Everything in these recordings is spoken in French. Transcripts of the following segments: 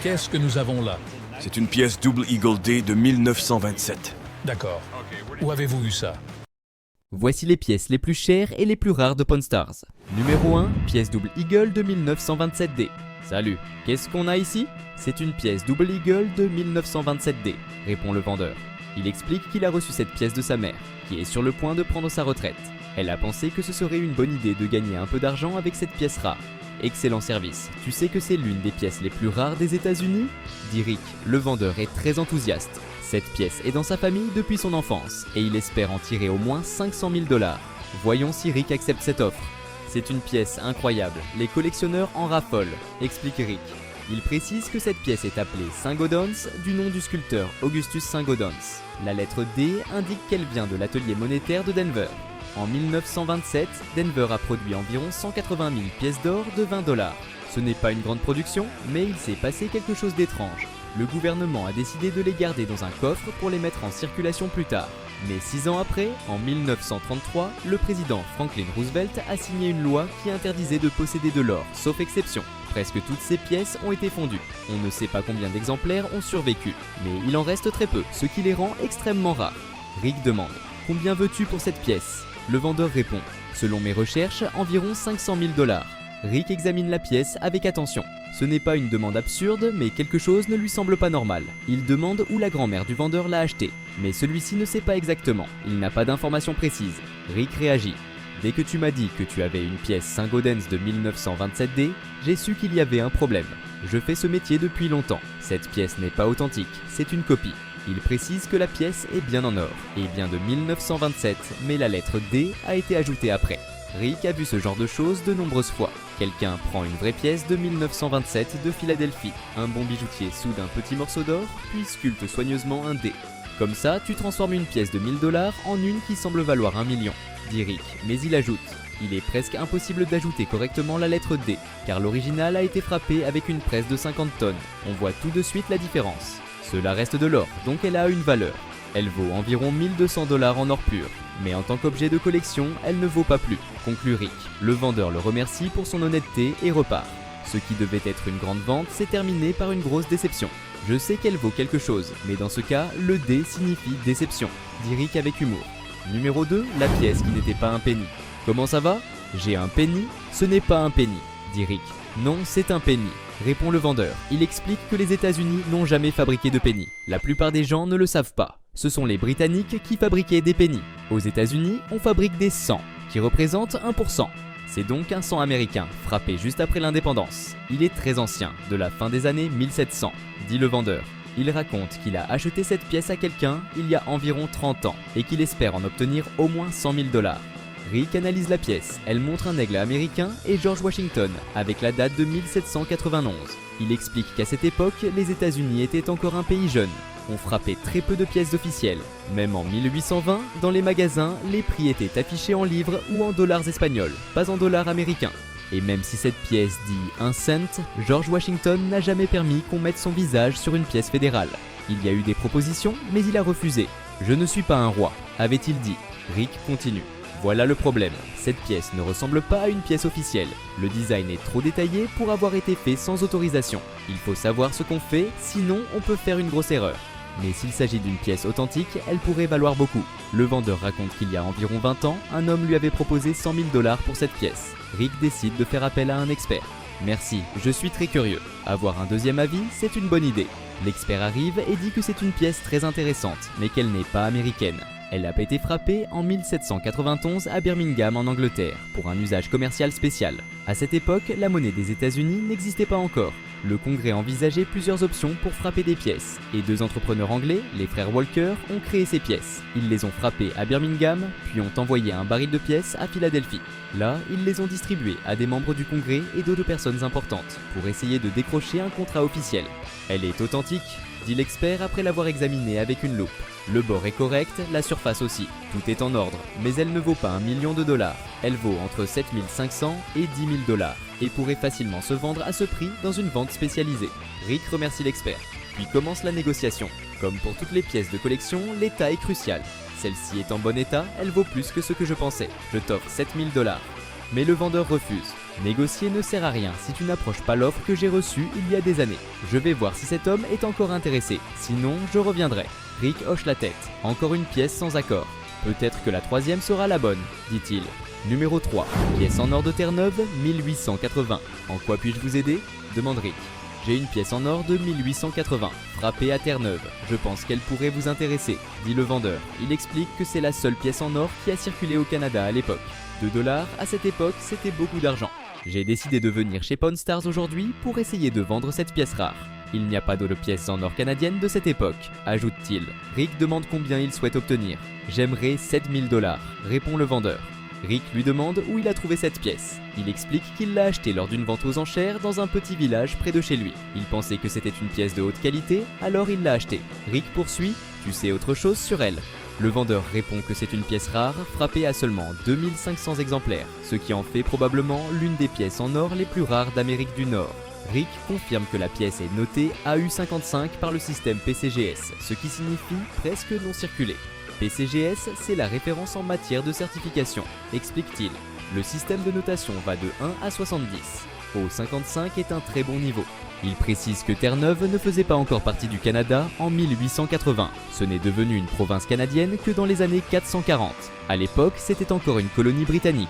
Qu'est-ce que nous avons là? C'est une pièce Double Eagle D de 1927. D'accord. Où avez-vous eu ça? Voici les pièces les plus chères et les plus rares de Pawn Stars. Numéro 1, pièce Double Eagle de 1927D. Salut, qu'est-ce qu'on a ici? C'est une pièce Double Eagle de 1927D, répond le vendeur. Il explique qu'il a reçu cette pièce de sa mère, qui est sur le point de prendre sa retraite. Elle a pensé que ce serait une bonne idée de gagner un peu d'argent avec cette pièce rare. Excellent service. Tu sais que c'est l'une des pièces les plus rares des États-Unis? Dit Rick, le vendeur est très enthousiaste. Cette pièce est dans sa famille depuis son enfance et il espère en tirer au moins 500 000 $. Voyons si Rick accepte cette offre. C'est une pièce incroyable, les collectionneurs en raffolent, explique Rick. Il précise que cette pièce est appelée Saint-Gaudens du nom du sculpteur Augustus Saint-Gaudens. La lettre D indique qu'elle vient de l'atelier monétaire de Denver. En 1927, Denver a produit environ 180 000 pièces d'or de 20 $. Ce n'est pas une grande production, mais il s'est passé quelque chose d'étrange. Le gouvernement a décidé de les garder dans un coffre pour les mettre en circulation plus tard. Mais 6 ans après, en 1933, le président Franklin Roosevelt a signé une loi qui interdisait de posséder de l'or, sauf exception. Presque toutes ces pièces ont été fondues. On ne sait pas combien d'exemplaires ont survécu, mais il en reste très peu, ce qui les rend extrêmement rares. Rick demande « Combien veux-tu pour cette pièce ?» Le vendeur répond « Selon mes recherches, environ 500 000 $. Rick examine la pièce avec attention. Ce n'est pas une demande absurde, mais quelque chose ne lui semble pas normal. Il demande où la grand-mère du vendeur l'a acheté, mais celui-ci ne sait pas exactement. Il n'a pas d'informations précises. Rick réagit. Dès que tu m'as dit que tu avais une pièce Saint-Gaudens de 1927D, j'ai su qu'il y avait un problème. Je fais ce métier depuis longtemps. Cette pièce n'est pas authentique, c'est une copie. Il précise que la pièce est bien en or, et bien de 1927, mais la lettre D a été ajoutée après. Rick a vu ce genre de choses de nombreuses fois. Quelqu'un prend une vraie pièce de 1927 de Philadelphie. Un bon bijoutier soude un petit morceau d'or, puis sculpte soigneusement un D. Comme ça, tu transformes une pièce de 1000 $ en une qui semble valoir 1 million, dit Rick, mais il ajoute. Il est presque impossible d'ajouter correctement la lettre D, car l'original a été frappé avec une presse de 50 tonnes. On voit tout de suite la différence. Cela reste de l'or, donc elle a une valeur. Elle vaut environ 1200 $ en or pur, mais en tant qu'objet de collection, elle ne vaut pas plus, conclut Rick. Le vendeur le remercie pour son honnêteté et repart. Ce qui devait être une grande vente s'est terminé par une grosse déception. Je sais qu'elle vaut quelque chose, mais dans ce cas, le D signifie déception, dit Rick avec humour. Numéro 2, la pièce qui n'était pas un penny. Comment ça va? J'ai un penny? Ce n'est pas un penny, dit Rick. Non, c'est un penny, répond le vendeur. Il explique que les États-Unis n'ont jamais fabriqué de penny. La plupart des gens ne le savent pas. Ce sont les Britanniques qui fabriquaient des pennies. Aux États-Unis, on fabrique des cents, qui représentent 1%. C'est donc un cent américain, frappé juste après l'indépendance. Il est très ancien, de la fin des années 1700, dit le vendeur. Il raconte qu'il a acheté cette pièce à quelqu'un il y a environ 30 ans et qu'il espère en obtenir au moins 100 000 $. Rick analyse la pièce, elle montre un aigle américain et George Washington, avec la date de 1791. Il explique qu'à cette époque, les États-Unis étaient encore un pays jeune. On frappait très peu de pièces officielles. Même en 1820, dans les magasins, les prix étaient affichés en livres ou en dollars espagnols, pas en dollars américains. Et même si cette pièce dit 1 cent, George Washington n'a jamais permis qu'on mette son visage sur une pièce fédérale. Il y a eu des propositions, mais il a refusé. « Je ne suis pas un roi », avait-il dit. Rick continue. Voilà le problème, cette pièce ne ressemble pas à une pièce officielle. Le design est trop détaillé pour avoir été fait sans autorisation. Il faut savoir ce qu'on fait, sinon on peut faire une grosse erreur. Mais s'il s'agit d'une pièce authentique, elle pourrait valoir beaucoup. Le vendeur raconte qu'il y a environ 20 ans, un homme lui avait proposé 100 000 $ pour cette pièce. Rick décide de faire appel à un expert. Merci, je suis très curieux. Avoir un deuxième avis, c'est une bonne idée. L'expert arrive et dit que c'est une pièce très intéressante, mais qu'elle n'est pas américaine. Elle a été frappée en 1791 à Birmingham en Angleterre, pour un usage commercial spécial. À cette époque, la monnaie des États-Unis n'existait pas encore. Le Congrès envisageait plusieurs options pour frapper des pièces, et 2 entrepreneurs anglais, les frères Walker, ont créé ces pièces. Ils les ont frappées à Birmingham, puis ont envoyé un baril de pièces à Philadelphie. Là, ils les ont distribuées à des membres du Congrès et d'autres personnes importantes, pour essayer de décrocher un contrat officiel. Elle est authentique, dit l'expert après l'avoir examinée avec une loupe. Le bord est correct, la surface aussi. Tout est en ordre, mais elle ne vaut pas 1 million $. Elle vaut entre 7 500 et 10 000 $ et pourrait facilement se vendre à ce prix dans une vente spécialisée. Rick remercie l'expert, puis commence la négociation. Comme pour toutes les pièces de collection, l'état est crucial. Celle-ci est en bon état, elle vaut plus que ce que je pensais. Je t'offre 7 000 $. Mais le vendeur refuse. Négocier ne sert à rien si tu n'approches pas l'offre que j'ai reçue il y a des années. Je vais voir si cet homme est encore intéressé, sinon je reviendrai. Rick hoche la tête. Encore une pièce sans accord. Peut-être que la troisième sera la bonne, dit-il. Numéro 3. Pièce en or de Terre-Neuve, 1880. En quoi puis-je vous aider ? Demande Rick. J'ai une pièce en or de 1880, frappée à Terre-Neuve. Je pense qu'elle pourrait vous intéresser, dit le vendeur. Il explique que c'est la seule pièce en or qui a circulé au Canada à l'époque. 2 $ à cette époque, c'était beaucoup d'argent. J'ai décidé de venir chez Pawn Stars aujourd'hui pour essayer de vendre cette pièce rare. Il n'y a pas d'autres pièces en or canadiennes de cette époque, ajoute-t-il. Rick demande combien il souhaite obtenir. J'aimerais 7000 $, répond le vendeur. Rick lui demande où il a trouvé cette pièce. Il explique qu'il l'a achetée lors d'une vente aux enchères dans un petit village près de chez lui. Il pensait que c'était une pièce de haute qualité, alors il l'a achetée. Rick poursuit « Tu sais autre chose sur elle ?» Le vendeur répond que c'est une pièce rare, frappée à seulement 2500 exemplaires, ce qui en fait probablement l'une des pièces en or les plus rares d'Amérique du Nord. Rick confirme que la pièce est notée AU55 par le système PCGS, ce qui signifie presque non circulé. PCGS, c'est la référence en matière de certification, explique-t-il. Le système de notation va de 1 à 70. Au 55 est un très bon niveau. Il précise que Terre-Neuve ne faisait pas encore partie du Canada en 1880. Ce n'est devenu une province canadienne que dans les années 440. À l'époque, c'était encore une colonie britannique.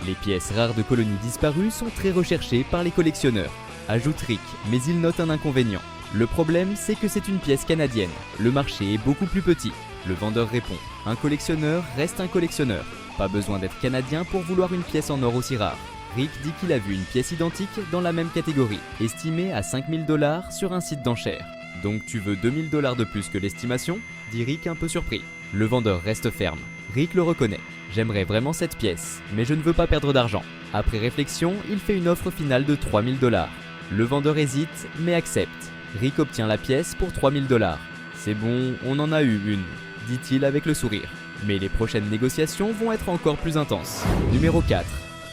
Les pièces rares de colonies disparues sont très recherchées par les collectionneurs, ajoute Rick, mais il note un inconvénient. Le problème, c'est que c'est une pièce canadienne. Le marché est beaucoup plus petit. Le vendeur répond, un collectionneur reste un collectionneur. Pas besoin d'être canadien pour vouloir une pièce en or aussi rare. Rick dit qu'il a vu une pièce identique dans la même catégorie, estimée à 5000 $ sur un site d'enchères. Donc tu veux 2000 $ de plus que l'estimation ? Dit Rick un peu surpris. Le vendeur reste ferme. Rick le reconnaît. J'aimerais vraiment cette pièce, mais je ne veux pas perdre d'argent. Après réflexion, il fait une offre finale de 3000 $. Le vendeur hésite, mais accepte. Rick obtient la pièce pour 3000 $. C'est bon, on en a eu une, dit-il avec le sourire. Mais les prochaines négociations vont être encore plus intenses. Numéro 4.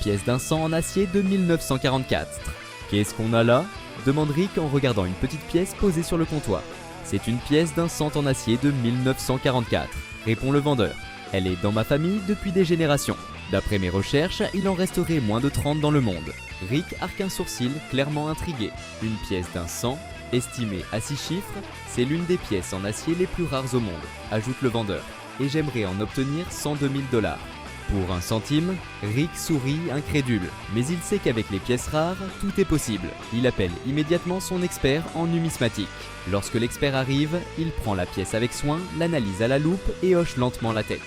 Pièce d'un sang en acier de 1944. Qu'est-ce qu'on a là ? Demande Rick en regardant une petite pièce posée sur le comptoir. C'est une pièce d'un sang en acier de 1944, répond le vendeur. Elle est dans ma famille depuis des générations. D'après mes recherches, il en resterait moins de 30 dans le monde. Rick arque un sourcil, clairement intrigué. Une pièce d'un sang, estimée à 6 chiffres, c'est l'une des pièces en acier les plus rares au monde, ajoute le vendeur. Et j'aimerais en obtenir 102 000 $. Pour un centime, Rick sourit incrédule, mais il sait qu'avec les pièces rares, tout est possible. Il appelle immédiatement son expert en numismatique. Lorsque l'expert arrive, il prend la pièce avec soin, l'analyse à la loupe et hoche lentement la tête.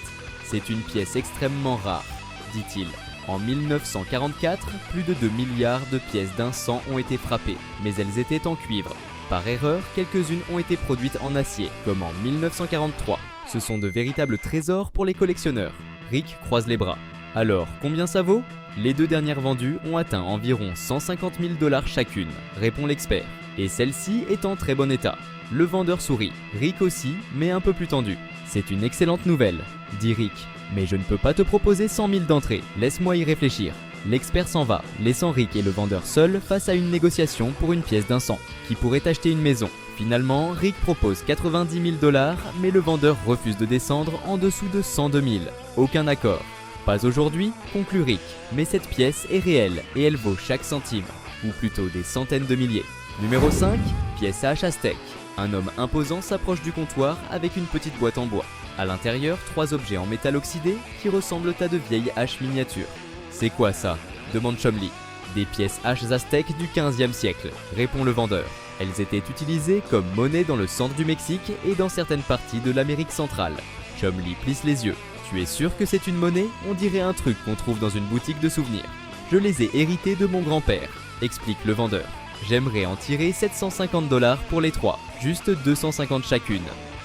C'est une pièce extrêmement rare, dit-il. En 1944, plus de 2 milliards de pièces d'un cent ont été frappées, mais elles étaient en cuivre. Par erreur, quelques-unes ont été produites en acier, comme en 1943. Ce sont de véritables trésors pour les collectionneurs. Rick croise les bras. Alors, combien ça vaut ? Les 2 dernières vendues ont atteint environ 150 000 $ chacune, répond l'expert. Et celle-ci est en très bon état. Le vendeur sourit. Rick aussi, mais un peu plus tendu. C'est une excellente nouvelle, dit Rick. Mais je ne peux pas te proposer 100 000 d'entrée, laisse-moi y réfléchir. L'expert s'en va, laissant Rick et le vendeur seuls face à une négociation pour une pièce d'un cent, qui pourrait acheter une maison. Finalement, Rick propose 90 000 $, mais le vendeur refuse de descendre en dessous de 102 000. Aucun accord. Pas aujourd'hui, conclut Rick, mais cette pièce est réelle et elle vaut chaque centime, ou plutôt des centaines de milliers. Numéro 5, pièce à hache aztèque. Un homme imposant s'approche du comptoir avec une petite boîte en bois. À l'intérieur, 3 objets en métal oxydé qui ressemblent à de vieilles haches miniatures. C'est quoi ça ? Demande Chomley. Des pièces haches aztèques du 15e siècle, répond le vendeur. Elles étaient utilisées comme monnaie dans le centre du Mexique et dans certaines parties de l'Amérique centrale. Chomley plisse les yeux. Tu es sûr que c'est une monnaie ? On dirait un truc qu'on trouve dans une boutique de souvenirs. Je les ai héritées de mon grand-père, explique le vendeur. J'aimerais en tirer 750 $ pour les 3, juste 250 chacune.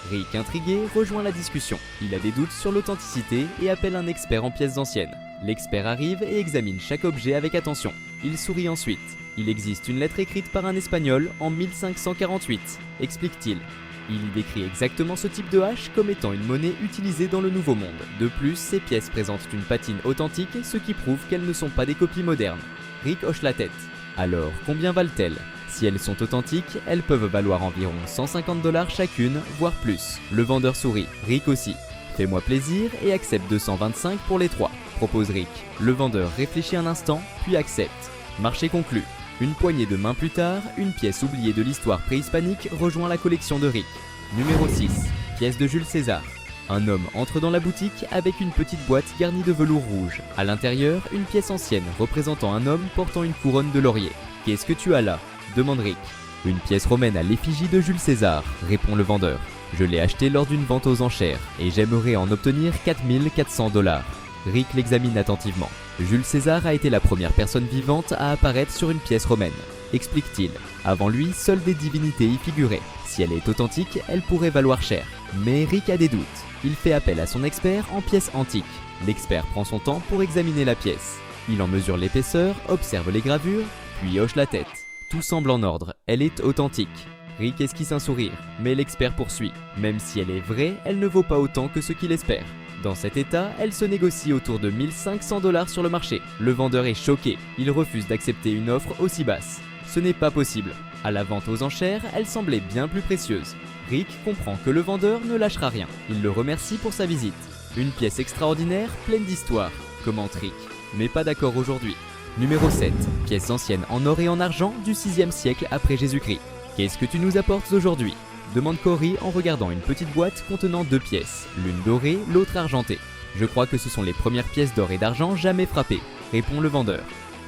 Rick, intrigué, rejoint la discussion. Il a des doutes sur l'authenticité et appelle un expert en pièces anciennes. L'expert arrive et examine chaque objet avec attention. Il sourit ensuite. Il existe une lettre écrite par un Espagnol en 1548, explique-t-il. Il y décrit exactement ce type de hache comme étant une monnaie utilisée dans le Nouveau Monde. De plus, ces pièces présentent une patine authentique, ce qui prouve qu'elles ne sont pas des copies modernes. Rick hoche la tête. Alors, combien valent-elles ? Si elles sont authentiques, elles peuvent valoir environ 150 $ chacune, voire plus. Le vendeur sourit. Rick aussi. Fais-moi plaisir et accepte 225 pour les 3, propose Rick. Le vendeur réfléchit un instant, puis accepte. Marché conclu. Une poignée de mains plus tard, une pièce oubliée de l'histoire préhispanique rejoint la collection de Rick. Numéro 6. Pièce de Jules César. Un homme entre dans la boutique avec une petite boîte garnie de velours rouge. À l'intérieur, une pièce ancienne représentant un homme portant une couronne de laurier. Qu'est-ce que tu as là ? Demande Rick. Une pièce romaine à l'effigie de Jules César, répond le vendeur. Je l'ai achetée lors d'une vente aux enchères et j'aimerais en obtenir 4400 $. Rick l'examine attentivement. Jules César a été la première personne vivante à apparaître sur une pièce romaine, explique-t-il. Avant lui, seules des divinités y figuraient. Si elle est authentique, elle pourrait valoir cher. Mais Rick a des doutes. Il fait appel à son expert en pièces antiques. L'expert prend son temps pour examiner la pièce. Il en mesure l'épaisseur, observe les gravures, puis hoche la tête. Tout semble en ordre, elle est authentique. Rick esquisse un sourire, mais l'expert poursuit. Même si elle est vraie, elle ne vaut pas autant que ce qu'il espère. Dans cet état, elle se négocie autour de 1500 $ sur le marché. Le vendeur est choqué, il refuse d'accepter une offre aussi basse. Ce n'est pas possible. À la vente aux enchères, elle semblait bien plus précieuse. Rick comprend que le vendeur ne lâchera rien. Il le remercie pour sa visite. Une pièce extraordinaire, pleine d'histoire, commente Rick. Mais pas d'accord aujourd'hui. Numéro 7. Pièce ancienne en or et en argent du 6e siècle après Jésus-Christ. Qu'est-ce que tu nous apportes aujourd'hui ? Demande Cory en regardant une petite boîte contenant 2 pièces, l'une dorée, l'autre argentée. Je crois que ce sont les premières pièces d'or et d'argent jamais frappées, répond le vendeur.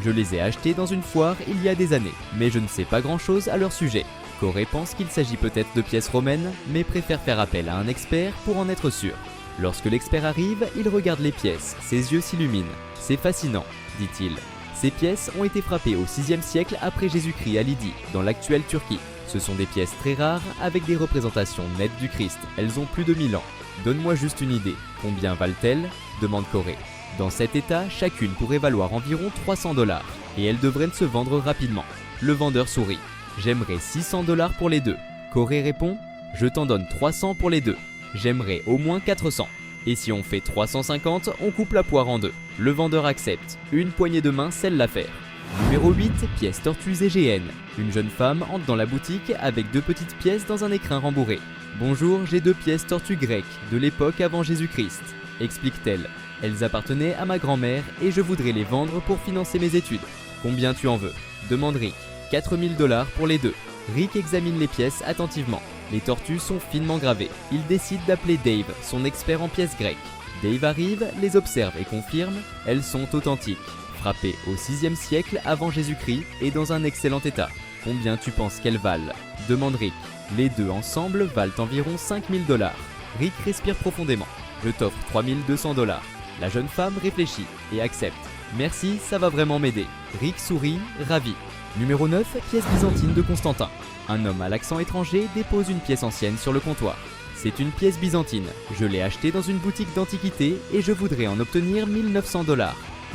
Je les ai achetées dans une foire il y a des années, mais je ne sais pas grand-chose à leur sujet. Cory pense qu'il s'agit peut-être de pièces romaines, mais préfère faire appel à un expert pour en être sûr. Lorsque l'expert arrive, il regarde les pièces, ses yeux s'illuminent. C'est fascinant, dit-il. Ces pièces ont été frappées au 6e siècle après Jésus-Christ à Lydie, dans l'actuelle Turquie. Ce sont des pièces très rares avec des représentations nettes du Christ. Elles ont plus de 1000 ans. Donne-moi juste une idée. Combien valent-elles ? Demande Cory. Dans cet état, chacune pourrait valoir environ 300 $. Et elles devraient se vendre rapidement. Le vendeur sourit. J'aimerais 600 $ pour les deux. Cory répond. Je t'en donne 300 pour les deux. J'aimerais au moins 400. Et si on fait 350, on coupe la poire en deux. Le vendeur accepte. Une poignée de main scelle l'affaire. Numéro 8, pièce tortues égéenne. Une jeune femme entre dans la boutique avec 2 petites pièces dans un écrin rembourré. Bonjour, j'ai 2 pièces tortues grecques de l'époque avant Jésus-Christ, explique-t-elle. Elles appartenaient à ma grand-mère et je voudrais les vendre pour financer mes études. Combien tu en veux ? Demande Rick. 4000 $ pour les deux. Rick examine les pièces attentivement. Les tortues sont finement gravées. Il décide d'appeler Dave, son expert en pièces grecques. Dave arrive, les observe et confirme, elles sont authentiques. Frappées au 6e siècle avant Jésus-Christ et dans un excellent état. Combien tu penses qu'elles valent ? Demande Rick. Les deux ensemble valent environ 5000 $. Rick respire profondément. Je t'offre 3200 $. La jeune femme réfléchit et accepte. Merci, ça va vraiment m'aider. Rick sourit, ravi. Numéro 9, pièce byzantine de Constantin. Un homme à l'accent étranger dépose une pièce ancienne sur le comptoir. C'est une pièce byzantine. Je l'ai achetée dans une boutique d'antiquité et je voudrais en obtenir 1900 $,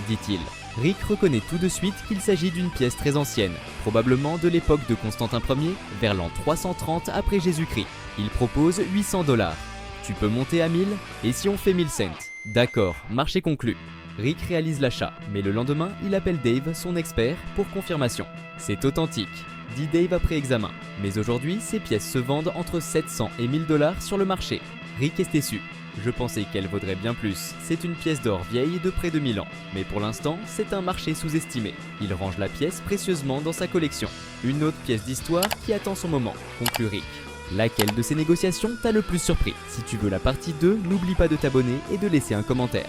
dit-il. Rick reconnaît tout de suite qu'il s'agit d'une pièce très ancienne, probablement de l'époque de Constantin Ier, vers l'an 330 après Jésus-Christ. Il propose 800 $. Tu peux monter à 1000 ? Et si on fait 1000 cents ? D'accord, marché conclu. Rick réalise l'achat, mais le lendemain, il appelle Dave, son expert, pour confirmation. C'est authentique, dit Dave après examen. Mais aujourd'hui, ces pièces se vendent entre 700 et 1000 $ sur le marché. Rick est déçu. Je pensais qu'elle vaudrait bien plus. C'est une pièce d'or vieille de près de 1000 ans. Mais pour l'instant, c'est un marché sous-estimé. Il range la pièce précieusement dans sa collection. Une autre pièce d'histoire qui attend son moment, conclut Rick. Laquelle de ces négociations t'a le plus surpris ? Si tu veux la partie 2, n'oublie pas de t'abonner et de laisser un commentaire.